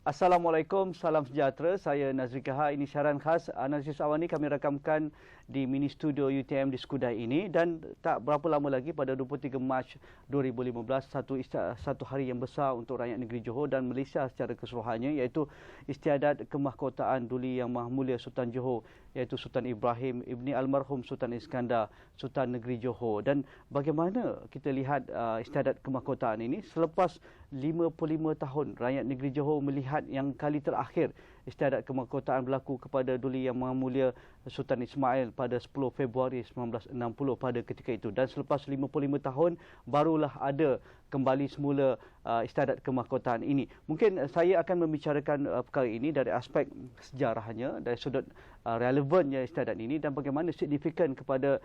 Assalamualaikum, salam sejahtera. Saya Nazri Kahar. Ini siaran khas Analisis Awal ini kami rakamkan di mini studio UTM di Skudai ini, dan tak berapa lama lagi pada 23 Mac 2015 satu hari yang besar untuk rakyat negeri Johor dan Malaysia secara keseluruhannya, iaitu Istiadat Kemahkotaan Duli Yang Maha Mulia Sultan Johor, iaitu Sultan Ibrahim Ibni Almarhum Sultan Iskandar, Sultan Negeri Johor. Dan bagaimana kita lihat Istiadat Kemahkotaan ini selepas 55 tahun rakyat negeri Johor melihat yang kali terakhir Istiadat Kemahkotaan berlaku kepada Duli Yang Maha Mulia Sultan Ismail pada 10 Februari 1960 pada ketika itu. Dan selepas 55 tahun barulah ada kembali semula Istiadat Kemahkotaan ini. Mungkin saya akan membicarakan perkara ini dari aspek sejarahnya, dari sudut relevannya istiadat ini dan bagaimana signifikan kepada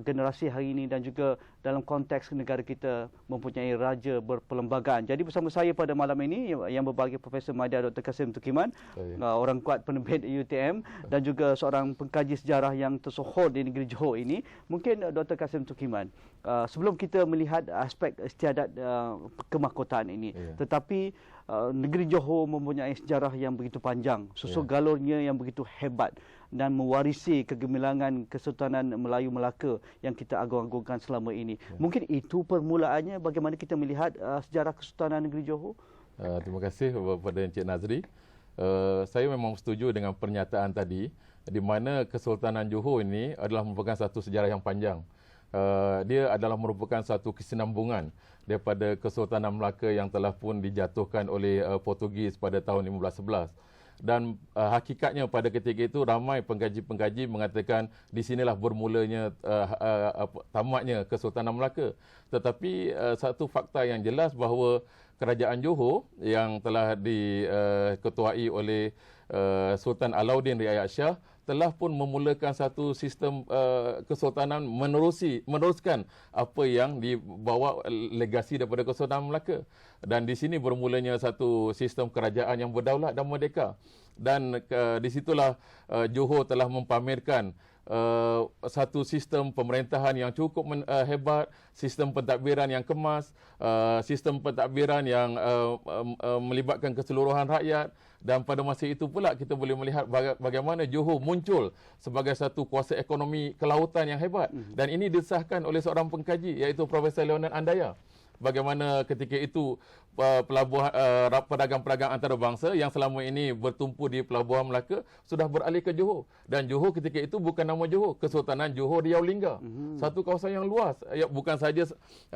generasi hari ini dan juga dalam konteks negara kita mempunyai raja berperlembagaan. Jadi bersama saya pada malam ini yang berbahagia Profesor Madya Dr. Kasim Tukiman, orang kuat penerbit UTM dan juga seorang pengkaji sejarah yang tersohor di negeri Johor ini. Mungkin Dr. Kasim Tukiman, sebelum kita melihat aspek istiadat kemahkotaan ini, tetapi negeri Johor mempunyai sejarah yang begitu panjang, susul galurnya yang begitu hebat dan mewarisi kegemilangan Kesultanan Melayu Melaka yang kita agung-agungkan selama ini. Mungkin itu permulaannya bagaimana kita melihat sejarah Kesultanan Negeri Johor. Terima kasih kepada Encik Nazri. Saya memang setuju dengan pernyataan tadi, di mana Kesultanan Johor ini adalah merupakan satu sejarah yang panjang. Dia adalah merupakan satu kesinambungan daripada Kesultanan Melaka yang telah pun dijatuhkan oleh Portugis pada tahun 1511. Dan hakikatnya pada ketika itu ramai pengkaji-pengkaji mengatakan di sinilah bermulanya tamatnya Kesultanan Melaka. Tetapi satu fakta yang jelas bahawa Kerajaan Johor yang telah diketuai oleh Sultan Alauddin Riayat Shah telah pun memulakan satu sistem kesultanan meneruskan apa yang dibawa legasi daripada Kesultanan Melaka. Dan di sini bermulanya satu sistem kerajaan yang berdaulat dan merdeka. Dan di situlah Johor telah mempamerkan satu sistem pemerintahan yang cukup hebat, sistem pentadbiran yang kemas, sistem pentadbiran yang melibatkan keseluruhan rakyat. Dan pada masa itu pula kita boleh melihat bagaimana Johor muncul sebagai satu kuasa ekonomi kelautan yang hebat. Dan ini disahkan oleh seorang pengkaji, iaitu Profesor Leonard Andaya. Bagaimana ketika itu pelabuhan pedagang-pedagang antarabangsa yang selama ini bertumpu di Pelabuhan Melaka sudah beralih ke Johor. Dan Johor ketika itu bukan nama Johor, Kesultanan Johor Riau Lingga. Satu kawasan yang luas, bukan saja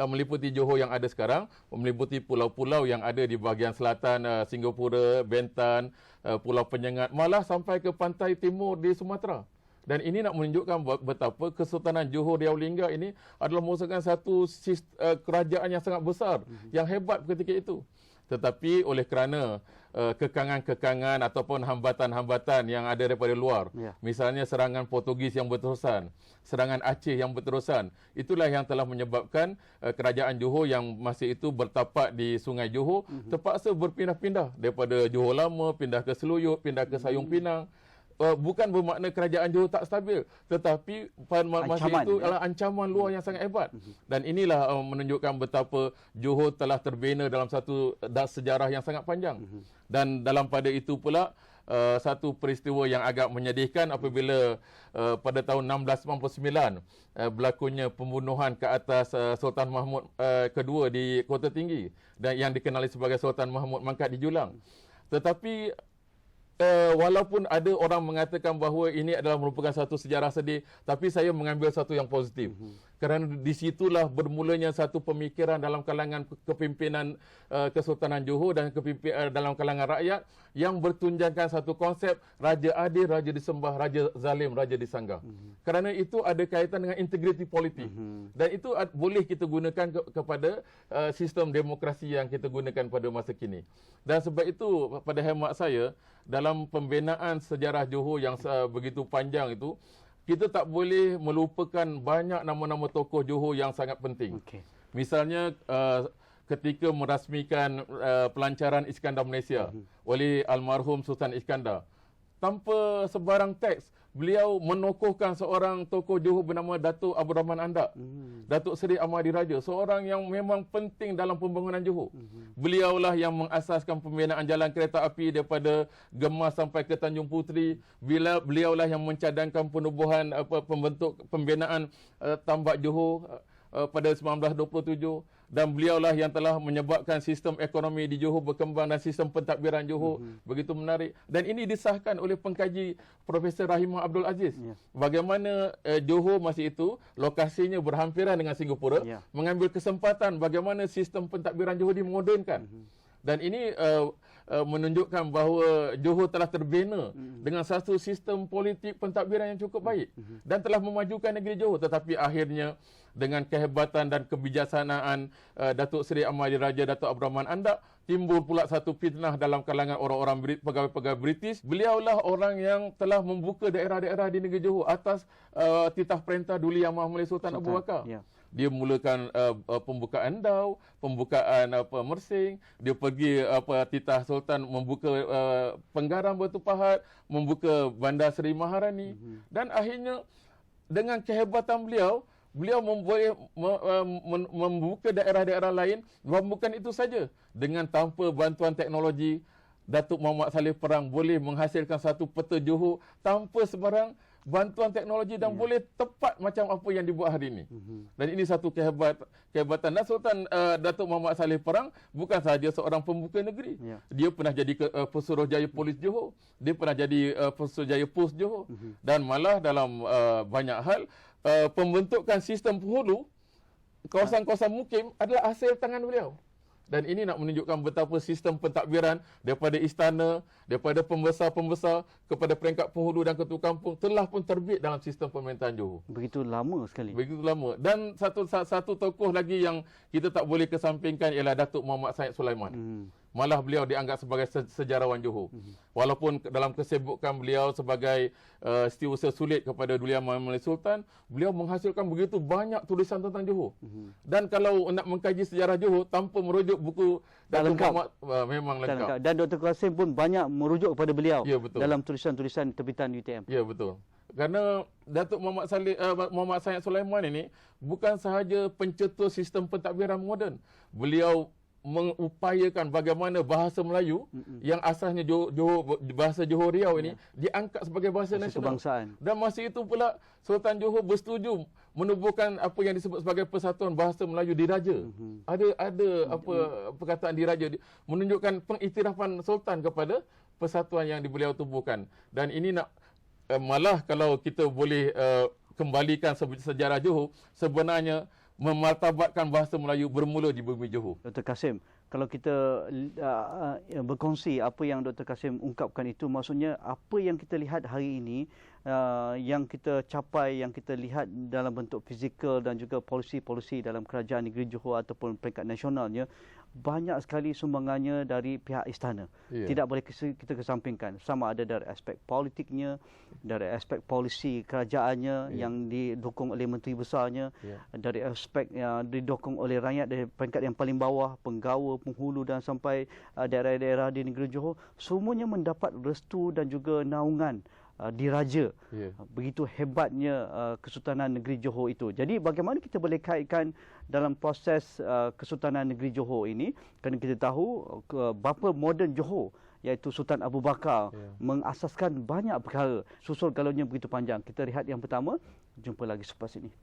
meliputi Johor yang ada sekarang, meliputi pulau-pulau yang ada di bahagian selatan Singapura, Bentan, Pulau Penyengat, malah sampai ke pantai timur di Sumatera. Dan ini nak menunjukkan betapa Kesultanan Johor Riau Lingga ini adalah merupakan satu kerajaan yang sangat besar, yang hebat ketika itu. Tetapi oleh kerana kekangan-kekangan ataupun hambatan-hambatan yang ada daripada luar, misalnya serangan Portugis yang berterusan, serangan Aceh yang berterusan, itulah yang telah menyebabkan kerajaan Johor yang masih itu bertapak di Sungai Johor terpaksa berpindah-pindah daripada Johor Lama, pindah ke Seluyut, pindah ke Sayung Pinang. Bukan bermakna kerajaan Johor tak stabil, tetapi pada masa itu adalah ancaman luar yang sangat hebat. Dan inilah menunjukkan betapa Johor telah terbina dalam satu sejarah yang sangat panjang. Dan dalam pada itu pula satu peristiwa yang agak menyedihkan apabila pada tahun 1699 berlakunya pembunuhan ke atas Sultan Mahmud kedua di Kota Tinggi, dan yang dikenali sebagai Sultan Mahmud Mangkat di Julang. Tetapi walaupun ada orang mengatakan bahawa ini adalah merupakan satu sejarah sedih, tapi saya mengambil satu yang positif. Kerana di situlah bermulanya satu pemikiran dalam kalangan kepimpinan Kesultanan Johor dan dalam kalangan rakyat yang bertunjangkan satu konsep raja adil, raja disembah, raja zalim, raja disanggah. Kerana itu ada kaitan dengan integriti politik. Dan itu boleh kita gunakan kepada sistem demokrasi yang kita gunakan pada masa kini. Dan sebab itu pada hemat saya, dalam pembinaan sejarah Johor yang begitu panjang itu, kita tak boleh melupakan banyak nama-nama tokoh Johor yang sangat penting. Misalnya ketika merasmikan pelancaran Iskandar Malaysia oleh almarhum Sultan Iskandar, tanpa sebarang teks, beliau menokohkan seorang tokoh Johor bernama Datuk Abdul Rahman Andak. Datuk Seri Ahmad Diraja, seorang yang memang penting dalam pembangunan Johor. Beliaulah yang mengasaskan pembinaan jalan kereta api daripada Gemas sampai ke Tanjung Puteri. Beliaulah yang mencadangkan penubuhan pembentuk pembinaan tambak Johor pada 1927, dan beliaulah yang telah menyebabkan sistem ekonomi di Johor berkembang dan sistem pentadbiran Johor begitu menarik. Dan ini disahkan oleh pengkaji Profesor Rahimah Abdul Aziz. Bagaimana Johor masa itu lokasinya berhampiran dengan Singapura, mengambil kesempatan bagaimana sistem pentadbiran Johor dimodernkan. Dan ini menunjukkan bahawa Johor telah terbina dengan satu sistem politik pentadbiran yang cukup baik dan telah memajukan negeri Johor. Tetapi akhirnya dengan kehebatan dan kebijaksanaan Datuk Seri Ahmad Diraja, Datuk Abdul Rahman Andak, timbul pula satu fitnah dalam kalangan orang-orang pegawai-pegawai British. Beliaulah orang yang telah membuka daerah-daerah di negeri Johor atas titah perintah Duli Yang Maha Mulia Sultan Abu Bakar. Dia mulakan pembukaan Dau, pembukaan Mersing, dia pergi titah Sultan membuka Penggaram Batu Pahat, membuka Bandar Seri Maharani, dan akhirnya dengan kehebatan beliau boleh membuka daerah-daerah lain. Bukan itu saja, dengan tanpa bantuan teknologi, Datuk Muhammad Saleh Perang boleh menghasilkan satu peta Johor tanpa sebarang bantuan teknologi dan boleh tepat macam apa yang dibuat hari ini. Dan ini satu kehebatan. Dan Sultan Datuk Muhammad Saleh Perang bukan sahaja seorang pembuka negeri. Dia pernah jadi Pesuruhjaya Polis Johor, dia pernah jadi Pesuruhjaya Pos Johor, dan malah dalam banyak hal pembentukan sistem penghulu kawasan-kawasan mukim adalah hasil tangan beliau. Dan ini nak menunjukkan betapa sistem pentadbiran daripada istana, daripada pembesar-pembesar kepada peringkat penghulu dan ketua kampung telah pun terbit dalam sistem pemerintahan Johor. Begitu lama sekali. Begitu lama. Dan satu tokoh lagi yang kita tak boleh kesampingkan ialah Datuk Muhammad Said Sulaiman. Malah beliau dianggap sebagai sejarawan Johor. Walaupun dalam kesibukan beliau sebagai setiausaha sulit kepada Duli Yang Maha Mulia Sultan, beliau menghasilkan begitu banyak tulisan tentang Johor. Dan kalau nak mengkaji sejarah Johor tanpa merujuk buku Datuk Muhammad, memang lengkap. Dan Dr. Kasim pun banyak merujuk kepada beliau dalam tulisan-tulisan terbitan UTM. Ya, betul. Kerana Datuk Muhammad Said Sulaiman ini bukan sahaja pencetus sistem pentadbiran moden. Beliau mengupayakan bagaimana bahasa Melayu yang asalnya bahasa Johor Riau ini diangkat sebagai bahasa nasional kebangsaan. Dan masa itu pula Sultan Johor bersetuju menubuhkan apa yang disebut sebagai Persatuan Bahasa Melayu Diraja. Ada perkataan Diraja menunjukkan pengiktirafan Sultan kepada persatuan yang beliau tubuhkan. Dan ini malah kalau kita boleh kembalikan sejarah Johor, sebenarnya memartabatkan bahasa Melayu bermula di bumi Johor. Dr. Kasim, kalau kita berkongsi apa yang Dr. Kasim ungkapkan itu, maksudnya apa yang kita lihat hari ini, yang kita capai, yang kita lihat dalam bentuk fizikal dan juga polisi-polisi dalam kerajaan negeri Johor ataupun peringkat nasionalnya, banyak sekali sumbangannya dari pihak istana. Tidak boleh kita kesampingkan. Sama ada dari aspek politiknya, dari aspek polisi kerajaannya yang didukung oleh menteri besarnya, dari aspek yang didukung oleh rakyat dari peringkat yang paling bawah, penggawa, penghulu dan sampai daerah-daerah di negeri Johor, semuanya mendapat restu dan juga naungan diraja. Begitu hebatnya Kesultanan Negeri Johor itu. Jadi bagaimana kita boleh kaitkan dalam proses Kesultanan Negeri Johor ini, kerana kita tahu bapa moden Johor iaitu Sultan Abu Bakar mengasaskan banyak perkara. Susul galaunya begitu panjang. Kita lihat yang pertama, jumpa lagi selepas ini.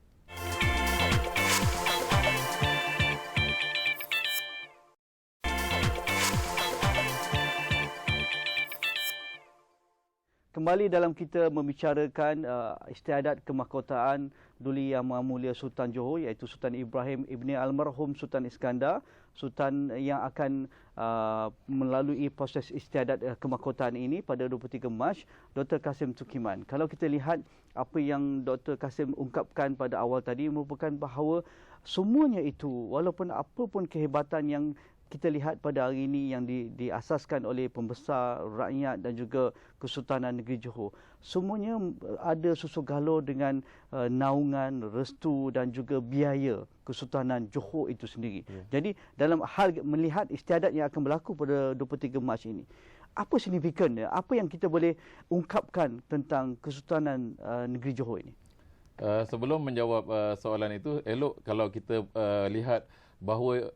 Kembali dalam kita membicarakan istiadat kemahkotaan Duli Yang Maha Mulia Sultan Johor, iaitu Sultan Ibrahim Ibni Almarhum Sultan Iskandar, Sultan yang akan melalui proses istiadat kemahkotaan ini pada 23 Mac, Dr. Kasim Tukiman. Kalau kita lihat apa yang Dr. Kasim ungkapkan pada awal tadi, merupakan bahawa semuanya itu, walaupun apa pun kehebatan yang kita lihat pada hari ini yang diasaskan oleh pembesar, rakyat dan juga Kesultanan Negeri Johor, semuanya ada susul galur dengan naungan, restu dan juga biaya Kesultanan Johor itu sendiri. Jadi dalam hal melihat istiadat yang akan berlaku pada 23 Mac ini, apa signifikannya? Apa yang kita boleh ungkapkan tentang Kesultanan Negeri Johor ini? Sebelum menjawab soalan itu, elok kalau kita lihat bahawa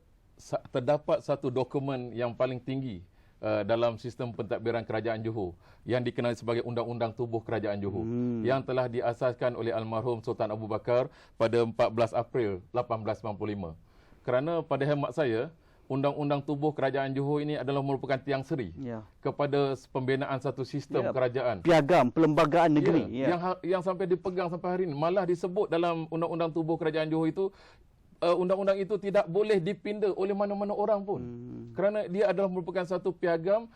terdapat satu dokumen yang paling tinggi dalam sistem pentadbiran Kerajaan Johor yang dikenali sebagai Undang-Undang Tubuh Kerajaan Johor yang telah diasaskan oleh almarhum Sultan Abu Bakar pada 14 April 1895. Kerana pada hemat saya, Undang-Undang Tubuh Kerajaan Johor ini adalah merupakan tiang seri kepada pembinaan satu sistem kerajaan. Piagam Perlembagaan Negeri. Yang sampai dipegang sampai hari ini. Malah disebut dalam Undang-Undang Tubuh Kerajaan Johor itu, undang-undang itu tidak boleh dipinda oleh mana-mana orang pun. Kerana dia adalah merupakan satu piagam,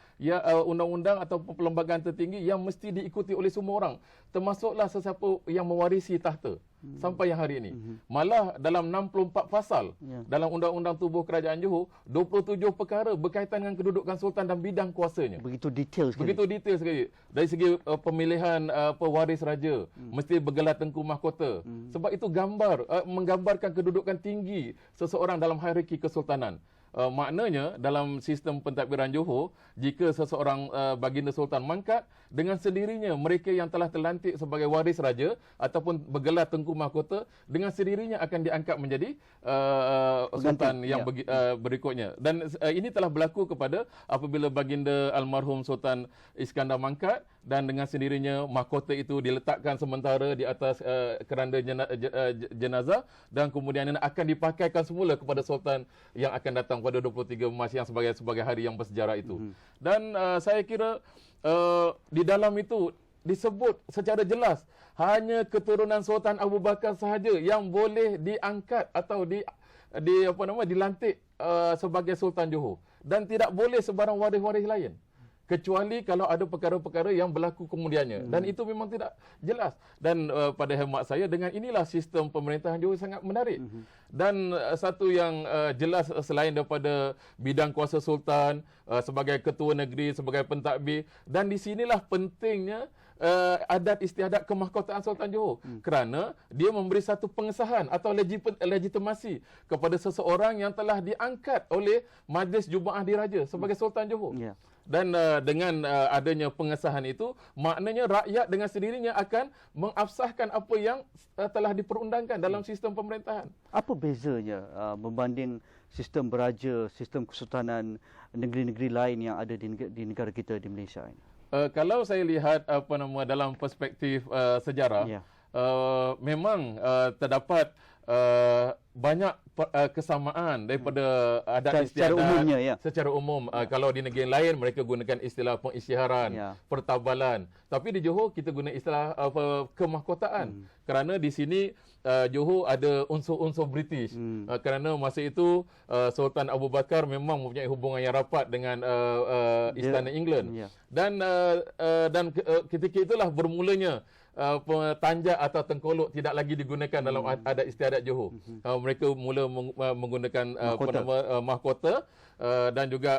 undang-undang atau perlembagaan tertinggi yang mesti diikuti oleh semua orang. Termasuklah sesiapa yang mewarisi tahta. Sampai yang hari ini. Malah dalam 64 pasal dalam Undang-Undang Tubuh Kerajaan Johor, 27 perkara berkaitan dengan kedudukan Sultan dan bidang kuasanya. Begitu detail sekali. Begitu detail sekali. Dari segi pemilihan pewaris raja, mesti bergelar Tengku Mahkota. Sebab itu menggambarkan kedudukan tinggi seseorang dalam hierarki kesultanan. Maknanya dalam sistem pentadbiran Johor, jika seseorang baginda sultan mangkat, dengan sendirinya mereka yang telah terlantik sebagai waris raja ataupun bergelar Tengku Mahkota, dengan sendirinya akan diangkat menjadi sultan yang berikutnya. Dan ini telah berlaku kepada apabila baginda almarhum Sultan Iskandar mangkat, dan dengan sendirinya mahkota itu diletakkan sementara di atas keranda jenazah, dan kemudian akan dipakaikan semula kepada sultan yang akan datang pada 23 Mac yang sebagai hari yang bersejarah itu. Dan saya kira di dalam itu disebut secara jelas hanya keturunan Sultan Abu Bakar sahaja yang boleh diangkat atau dilantik sebagai Sultan Johor, dan tidak boleh sebarang waris-waris lain, kecuali kalau ada perkara-perkara yang berlaku kemudiannya. Dan itu memang tidak jelas. Dan pada hemat saya, dengan inilah sistem pemerintahan Johor sangat menarik. Dan satu yang jelas selain daripada bidang kuasa sultan, sebagai ketua negeri, sebagai pentadbir, dan di sinilah pentingnya adat istiadat kemahkotaan Sultan Johor, kerana dia memberi satu pengesahan atau legitimasi kepada seseorang yang telah diangkat oleh Majlis Jumaah Diraja sebagai Sultan Johor. Dan dengan adanya pengesahan itu, maknanya rakyat dengan sendirinya akan mengabsahkan apa yang telah diperundangkan dalam sistem pemerintahan. Apa bezanya membanding sistem beraja, sistem kesultanan negeri-negeri lain yang ada di negara kita di Malaysia ini? Kalau saya lihat dalam perspektif sejarah, memang terdapat banyak kesamaan daripada adat istiadat secara umum. Kalau di negeri lain mereka gunakan istilah pengisytiharan, pertabalan. Tapi di Johor kita guna istilah kemahkotaan. Kerana di sini Johor ada unsur-unsur British. Kerana masa itu Sultan Abu Bakar memang mempunyai hubungan yang rapat dengan Istana England. Dan ketika itulah bermulanya tanjak atau tengkolok tidak lagi digunakan dalam adat istiadat Johor. Mereka mula menggunakan mahkota, dan juga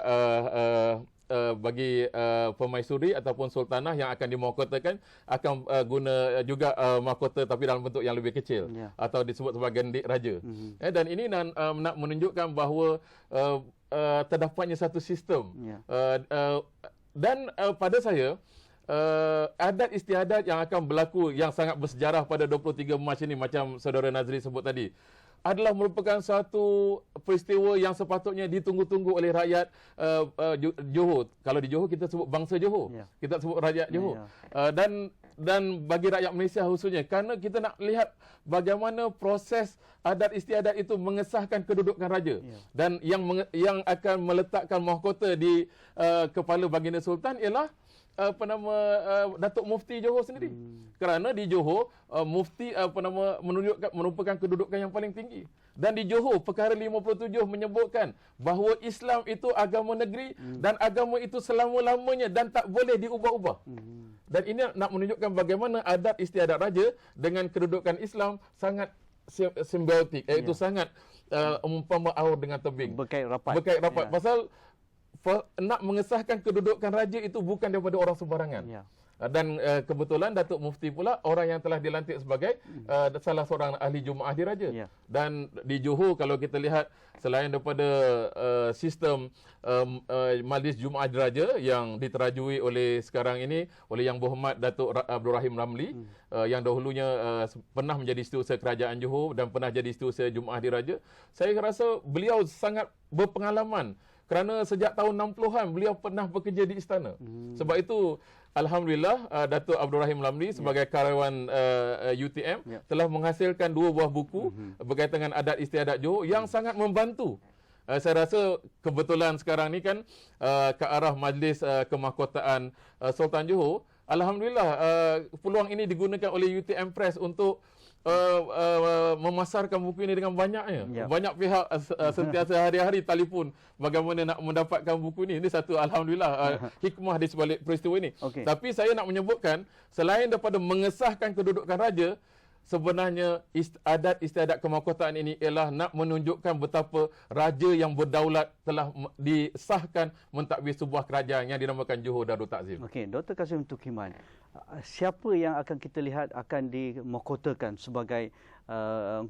bagi permaisuri ataupun sultanah yang akan dimahkotakan akan guna juga mahkota, tapi dalam bentuk yang lebih kecil, atau disebut sebagai gendik raja. Dan ini nak menunjukkan bahawa terdapatnya satu sistem. Dan pada saya, adat istiadat yang akan berlaku yang sangat bersejarah pada 23 Mac ini, macam saudara Nazri sebut tadi, adalah merupakan satu peristiwa yang sepatutnya ditunggu-tunggu oleh rakyat Johor. Kalau di Johor kita sebut bangsa Johor, kita sebut rakyat Johor. Dan bagi rakyat Malaysia khususnya, kerana kita nak lihat bagaimana proses adat istiadat itu mengesahkan kedudukan raja. Dan yang akan meletakkan mahkota di kepala baginda sultan ialah Datuk Mufti Johor sendiri. Kerana di Johor Mufti merupakan kedudukan yang paling tinggi. Dan di Johor perkara 57 menyebutkan bahawa Islam itu agama negeri dan agama itu selama-lamanya dan tak boleh diubah-ubah. Dan ini nak menunjukkan bagaimana adat istiadat raja dengan kedudukan Islam sangat simbiotik, iaitu sangat umpama aur dengan tebing. Berkait rapat. Pasal nak mengesahkan kedudukan raja itu bukan daripada orang sembarangan. Dan kebetulan Datuk Mufti pula orang yang telah dilantik sebagai salah seorang ahli Jumaah Diraja. Ya. Dan di Johor kalau kita lihat selain daripada sistem Majlis Jumaah Diraja yang diterajui oleh sekarang ini oleh Yang Berhormat Datuk Abdul Rahim Ramli yang dahulunya pernah menjadi Setiausaha Kerajaan Johor dan pernah jadi Setiausaha Jumaah Diraja, saya rasa beliau sangat berpengalaman kerana sejak tahun 60-an beliau pernah bekerja di istana. Sebab itu alhamdulillah Datuk Abdul Rahim Ramli sebagai karyawan UTM telah menghasilkan 2 buah buku berkaitan dengan adat istiadat Johor yang sangat membantu. Saya rasa kebetulan sekarang ni kan ke arah Majlis Kemahkotaan Sultan Johor, alhamdulillah peluang ini digunakan oleh UTM Press untuk memasarkan buku ini dengan banyaknya. Banyak pihak sentiasa hari-hari telefon bagaimana nak mendapatkan buku ini. Ini satu alhamdulillah hikmah di sebalik peristiwa ini. Tapi saya nak menyebutkan selain daripada mengesahkan kedudukan raja, sebenarnya adat istiadat kemahkotaan ini ialah nak menunjukkan betapa raja yang berdaulat telah disahkan mentadbir sebuah kerajaan yang dinamakan Johor Darul Takzim. Okey, Dr. Kasim Tukiman, siapa yang akan kita lihat akan dimahkotakan sebagai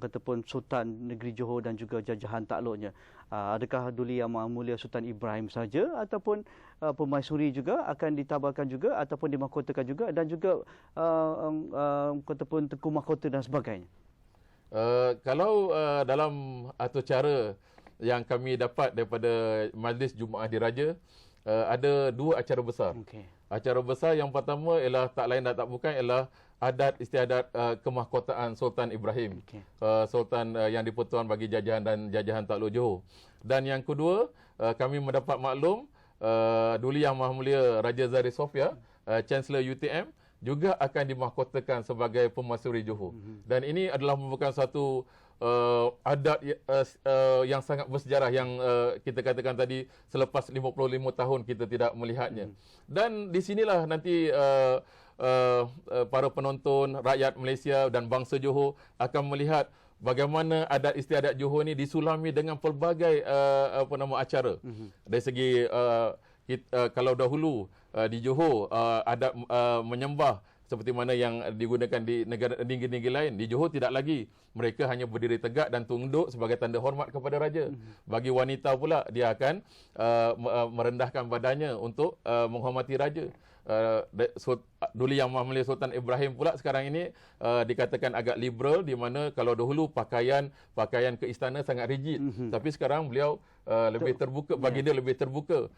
kata pun Sultan Negeri Johor dan juga jajahan takluknya? Adakah Duli Yang Maha Mulia Sultan Ibrahim saja ataupun Permaisuri juga akan ditabarkan juga ataupun dimahkotakan juga, dan juga kata pun Tengku Mahkota dan sebagainya? Kalau dalam atur cara yang kami dapat daripada Majlis Jumaah Diraja, ada 2 acara besar. Acara besar yang pertama ialah tak lain dan tak bukan ialah adat istiadat kemahkotaan Sultan Ibrahim, Sultan yang di-Pertuan bagi jajahan dan jajahan takluk Johor. Dan yang kedua, kami mendapat maklum Duli Yang Maha Mulia Raja Zahri Sofia, Chancellor UTM, juga akan dimahkotakan sebagai Permaisuri Johor. Dan ini adalah merupakan satu adat yang sangat bersejarah yang kita katakan tadi selepas 55 tahun kita tidak melihatnya. Dan di sinilah nanti para penonton, rakyat Malaysia dan bangsa Johor akan melihat bagaimana adat istiadat Johor ini disulami dengan pelbagai acara. Dari segi kalau dahulu di Johor adat menyembah seperti mana yang digunakan di negeri-negeri lain, di Johor tidak lagi. Mereka hanya berdiri tegak dan tunduk sebagai tanda hormat kepada raja. Bagi wanita pula, dia akan merendahkan badannya untuk menghormati raja. Duli Yang Maha Mulia Sultan Ibrahim pula sekarang ini dikatakan agak liberal, di mana kalau dahulu pakaian ke istana sangat rigid, tapi sekarang beliau lebih terbuka, bagi dia lebih terbuka,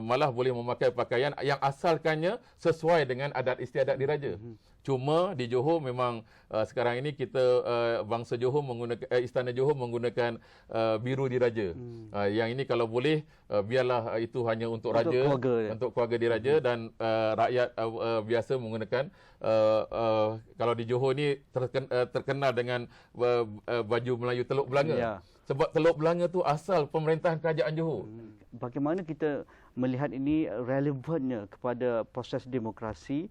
malah boleh memakai pakaian yang asalkannya sesuai dengan adat istiadat diraja. Cuma di Johor memang sekarang ini kita bangsa Johor menggunakan istana Johor menggunakan biru diraja. Yang ini kalau boleh biarlah itu hanya untuk raja, untuk keluarga diraja, dan rakyat biasa menggunakan kalau di Johor ni terkenal dengan baju Melayu Teluk Belanga. Sebab Teluk Belanga tu asal pemerintahan kerajaan Johor. Bagaimana kita melihat ini relevannya kepada proses demokrasi,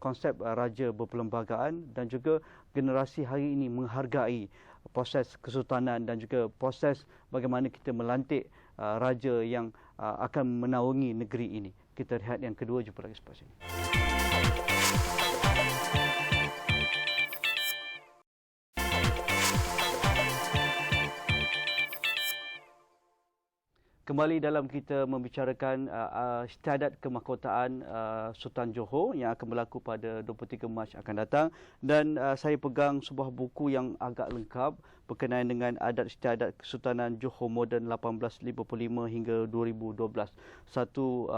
konsep raja berperlembagaan, dan juga generasi hari ini menghargai proses kesultanan dan juga proses bagaimana kita melantik raja yang akan menaungi negeri ini. Kita lihat yang kedua jumpa lagi selepas ini. Kembali dalam kita membicarakan istiadat kemahkotaan Sultan Johor yang akan berlaku pada 23 Mac akan datang, dan saya pegang sebuah buku yang agak lengkap berkenaan dengan adat istiadat Kesultanan Johor moden 1855 hingga 2012. Satu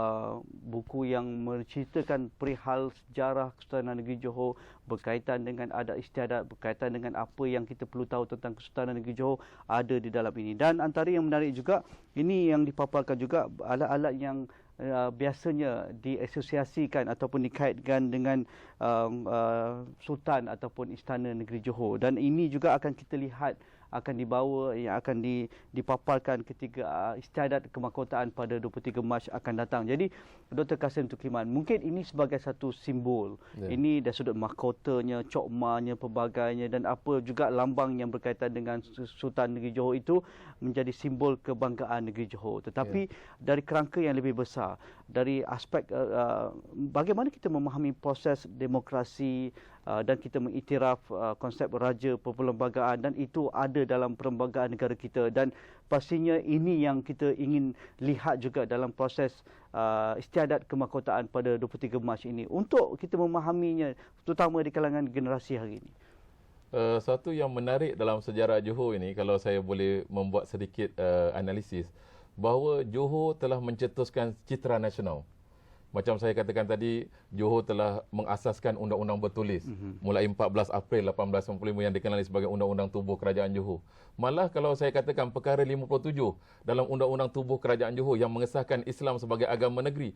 buku yang menceritakan perihal sejarah Kesultanan Negeri Johor berkaitan dengan adat istiadat, berkaitan dengan apa yang kita perlu tahu tentang Kesultanan Negeri Johor ada di dalam ini. Dan antara yang menarik juga, ini yang dipaparkan juga alat-alat yang biasanya diasosiasikan ataupun dikaitkan dengan Sultan ataupun Istana Negeri Johor. Dan ini juga akan kita lihat akan dibawa, yang akan dipaparkan ketika istiadat kemahkotaan pada 23 Mac akan datang. Jadi Dr. Kasim Tukiman, mungkin ini sebagai satu simbol. Ini dari sudut mahkotanya, cokmanya, pelbagainya dan apa juga lambang yang berkaitan dengan Sultan Negeri Johor itu menjadi simbol kebanggaan Negeri Johor. Tetapi dari kerangka yang lebih besar, dari aspek bagaimana kita memahami proses demokrasi dan kita mengiktiraf konsep raja perlembagaan, dan itu ada dalam perlembagaan negara kita, dan pastinya ini yang kita ingin lihat juga dalam proses istiadat kemahkotaan pada 23 Mac ini untuk kita memahaminya, terutama di kalangan generasi hari ini. Satu yang menarik dalam sejarah Johor ini, kalau saya boleh membuat sedikit analisis, bahawa Johor telah mencetuskan citra nasional. Macam saya katakan tadi, Johor telah mengasaskan undang-undang bertulis mulai 14 April 1895 yang dikenali sebagai Undang-Undang Tubuh Kerajaan Johor. Malah kalau saya katakan perkara 57 dalam Undang-Undang Tubuh Kerajaan Johor yang mengesahkan Islam sebagai agama negeri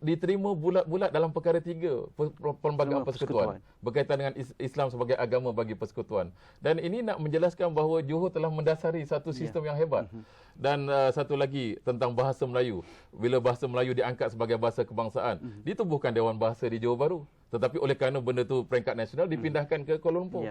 diterima bulat-bulat dalam perkara 3 Perlembagaan Persekutuan berkaitan dengan Islam sebagai agama bagi persekutuan. Dan ini nak menjelaskan bahawa Johor telah mendasari satu sistem yang hebat. Dan satu lagi tentang bahasa Melayu. Bila bahasa Melayu diangkat sebagai bahasa kebangsaan, ditubuhkan Dewan Bahasa di Johor Bahru. Tetapi oleh kerana benda itu peringkat nasional, dipindahkan ke Kuala Lumpur.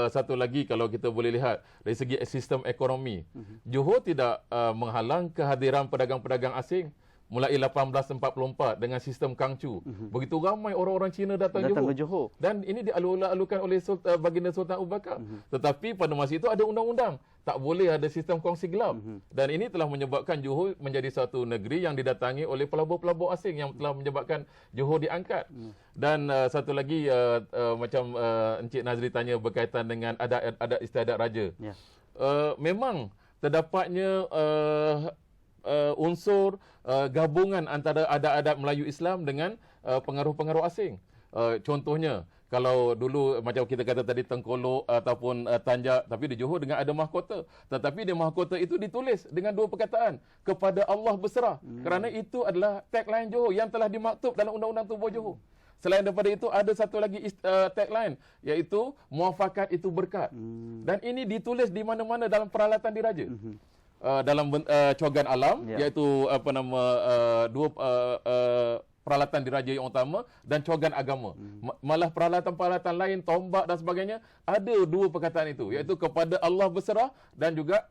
Satu lagi kalau kita boleh lihat dari segi sistem ekonomi, Johor tidak menghalang kehadiran pedagang-pedagang asing. Mulai 1844 dengan sistem Kangcu. Begitu ramai orang-orang Cina datang ke Johor. Dan ini dialu-alukan oleh baginda Sultan Abu Bakar. Tetapi pada masa itu ada undang-undang. Tak boleh ada sistem kongsi gelap. Dan ini telah menyebabkan Johor menjadi satu negeri yang didatangi oleh pelabur-pelabur asing yang telah menyebabkan Johor diangkat. Dan satu lagi macam Encik Nazri tanya berkaitan dengan adat istiadat raja. Memang terdapatnya unsur gabungan antara adat-adat Melayu Islam dengan pengaruh-pengaruh asing. Contohnya, kalau dulu macam kita kata tadi Tengkolok ataupun Tanjak, tapi di Johor dengan ada mahkota. Tetapi di mahkota itu ditulis dengan dua perkataan, kepada Allah berserah. Kerana itu adalah tagline Johor yang telah dimaktub dalam Undang-Undang Tubuh Johor. Selain daripada itu ada satu lagi tagline, iaitu muafakat itu berkat. Dan ini ditulis di mana-mana dalam peralatan diraja. Dalam cogan alam, iaitu dua peralatan diraja yang utama dan cogan agama. Malah peralatan-peralatan lain, tombak dan sebagainya, ada dua perkataan itu, iaitu kepada Allah berserah dan juga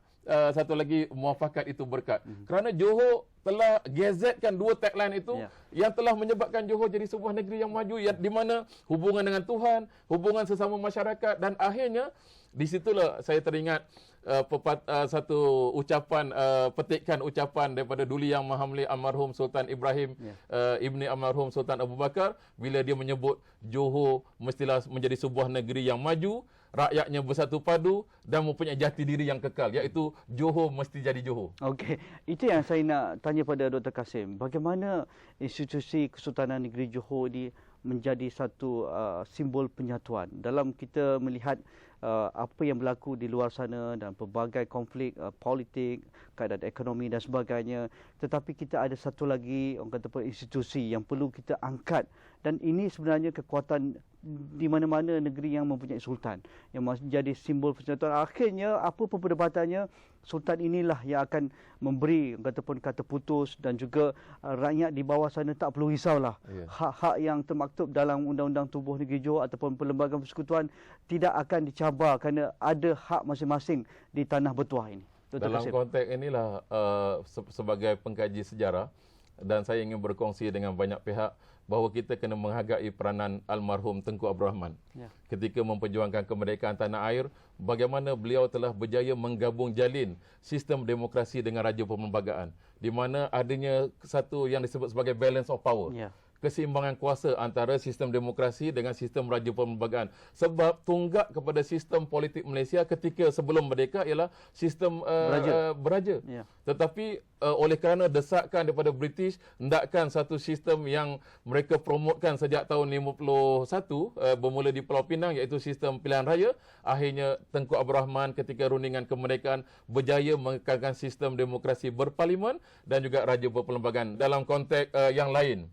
satu lagi muafakat itu berkat. Kerana Johor telah gazetkan dua tagline itu yang telah menyebabkan Johor jadi sebuah negeri yang maju, di mana hubungan dengan Tuhan, hubungan sesama masyarakat, dan akhirnya di situlah saya teringat satu ucapan, petikan ucapan daripada Duli Yang Maha Mulia almarhum Sultan Ibrahim ibni almarhum Sultan Abu Bakar, bila dia menyebut Johor mestilah menjadi sebuah negeri yang maju, rakyatnya bersatu padu dan mempunyai jati diri yang kekal, iaitu Johor mesti jadi Johor. Okey, itu yang saya nak tanya pada Dr. Kasim. Bagaimana institusi Kesultanan Negeri Johor ini menjadi satu simbol penyatuan dalam kita melihat apa yang berlaku di luar sana dan pelbagai konflik politik, keadaan ekonomi dan sebagainya. Tetapi kita ada satu lagi orang kata institusi yang perlu kita angkat, dan ini sebenarnya kekuatan di mana-mana negeri yang mempunyai sultan yang menjadi simbol persatuan. Akhirnya apa pun perdebatannya, sultan inilah yang akan memberi kata putus, dan juga rakyat di bawah sana tak perlu risaulah. Hak-hak yang termaktub dalam Undang-Undang Tubuh Negeri Johor ataupun Perlembagaan Persekutuan tidak akan dicabar kerana ada hak masing-masing di tanah bertuah ini. Dalam konteks inilah sebagai pengkaji sejarah, dan saya ingin berkongsi dengan banyak pihak bahawa kita kena menghargai peranan almarhum Tengku Abdul Rahman ketika memperjuangkan kemerdekaan tanah air, bagaimana beliau telah berjaya menggabung jalin sistem demokrasi dengan raja perlembagaan, di mana adanya satu yang disebut sebagai balance of power. Keseimbangan kuasa antara sistem demokrasi dengan sistem raja perlembagaan. Sebab tunggak kepada sistem politik Malaysia ketika sebelum merdeka ialah sistem beraja. Tetapi oleh kerana desakan daripada British, hendakkan satu sistem yang mereka promotkan sejak tahun 51 bermula di Pulau Pinang, iaitu sistem pilihan raya. Akhirnya Tengku Abdul Rahman ketika rundingan kemerdekaan berjaya mengekalkan sistem demokrasi berparlimen dan juga raja berperlembagaan. Dalam konteks yang lain,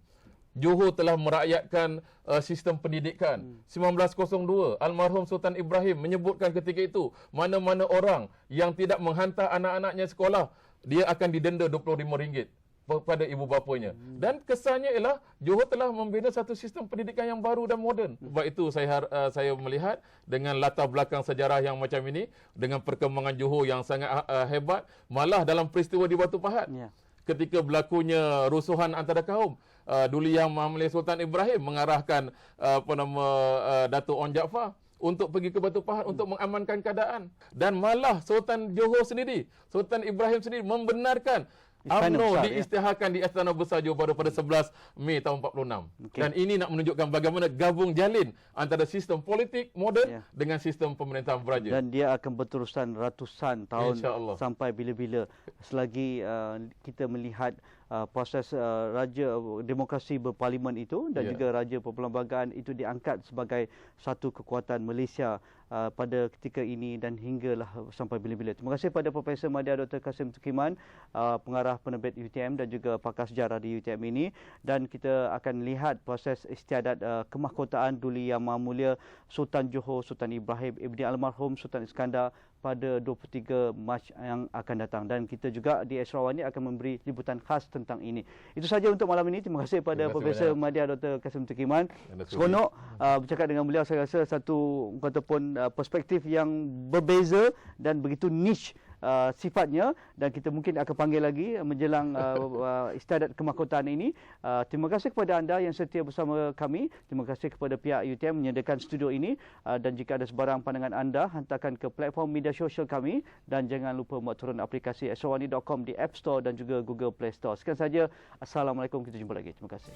Johor telah merakyatkan sistem pendidikan. 1902, almarhum Sultan Ibrahim menyebutkan ketika itu, mana-mana orang yang tidak menghantar anak-anaknya sekolah, dia akan didenda RM25 kepada ibu bapanya. Dan kesannya ialah Johor telah membina satu sistem pendidikan yang baru dan moden. Sebab itu saya melihat dengan latar belakang sejarah yang macam ini, dengan perkembangan Johor yang sangat hebat, malah dalam peristiwa di Batu Pahat, ketika berlakunya rusuhan antara kaum, Duli Yang Mahmud Sultan Ibrahim mengarahkan Datuk Onn Jaafar untuk pergi ke Batu Pahat untuk mengamankan keadaan. Dan malah Sultan Johor sendiri, Sultan Ibrahim sendiri membenarkan UMNO diisytiharkan di Istana Besar Johor Bahru pada 11 Mei tahun 46. Dan ini nak menunjukkan bagaimana gabung jalin antara sistem politik moden dengan sistem pemerintahan beraja. Dan dia akan berterusan ratusan tahun sampai bila-bila selagi kita melihat proses raja demokrasi berparlimen itu dan juga raja perlembagaan itu diangkat sebagai satu kekuatan Malaysia pada ketika ini dan hinggalah sampai bila-bila. Terima kasih pada Profesor Madya Dr. Kasim Tukiman, pengarah penerbit UTM dan juga pakar sejarah di UTM ini, dan kita akan lihat proses istiadat kemahkotaan Duli Yang Maha Mulia Sultan Johor Sultan Ibrahim Ibni Almarhum Sultan Iskandar pada 23 Mac yang akan datang, dan kita juga di Esrawani akan memberi liputan khas tentang ini. Itu saja untuk malam ini. Terima kasih pada Profesor Madya Dr. Kasim Tukiman. Seronok bercakap dengan beliau. Saya rasa satu ataupun perspektif yang berbeza dan begitu niche sifatnya, dan kita mungkin akan panggil lagi menjelang istiadat kemahkotaan ini. Terima kasih kepada anda yang setia bersama kami. Terima kasih kepada pihak UTM menyediakan studio ini, dan jika ada sebarang pandangan anda, hantarkan ke platform media sosial kami, dan jangan lupa buat turun aplikasi esrawani.com di App Store dan juga Google Play Store. Sekian saja. Assalamualaikum, kita jumpa lagi. Terima kasih.